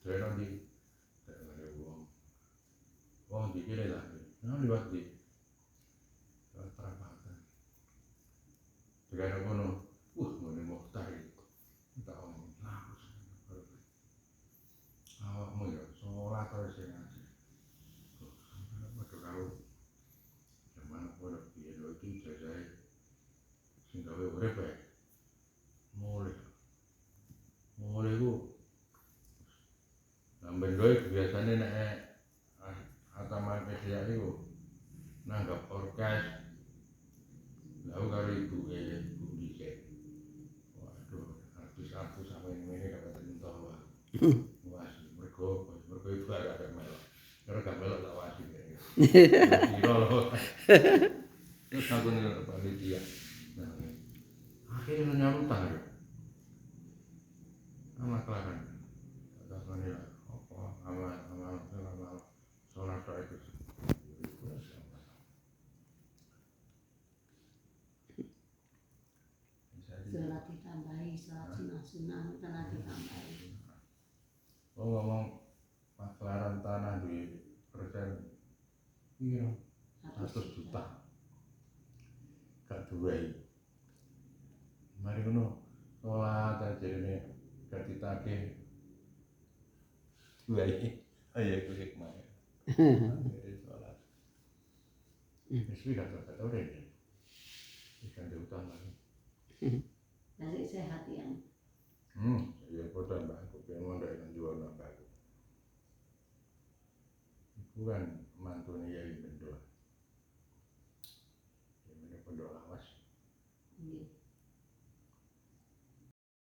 Daerah di daerah wong dikira lah. Nah liwat di perapatan. Daerah kono, ngene Mokhtar iki. Tak omong lakus. Awakmu ya salat ae sing ngaji. Padha karo zaman kono piye lho iki jajahe sing gawe urip ae. Mulai ku lamben doe biasane nek ataman media iku nanggap orkes. Lalu karo ibuke Bu dhisik. Waduh, artis-artis sampe ngene gak entuk. Wah, mergo ibu gak melok. Karo gak melok tak wasi. Kira lho. Terus aku ning panitia. Nah, akhirnya nyarutang ya. Amal kelaran. Takone apa amal salat itu. Sholat ditambahi, sholat sunah-sunah tenan ditambahi. Ngomong paklaran tanah di persen piro? 100 juta. Gak duwe. Mari ngono sholat jarene gak ditagih. Duwe. Ayo iku hikmah. Sholat. Wis gak tau rene. Ikan utang lagi. Masih sehat ya. Ya padha mbakku pengen mondok nang jual mbakku. Iku kan mantune ya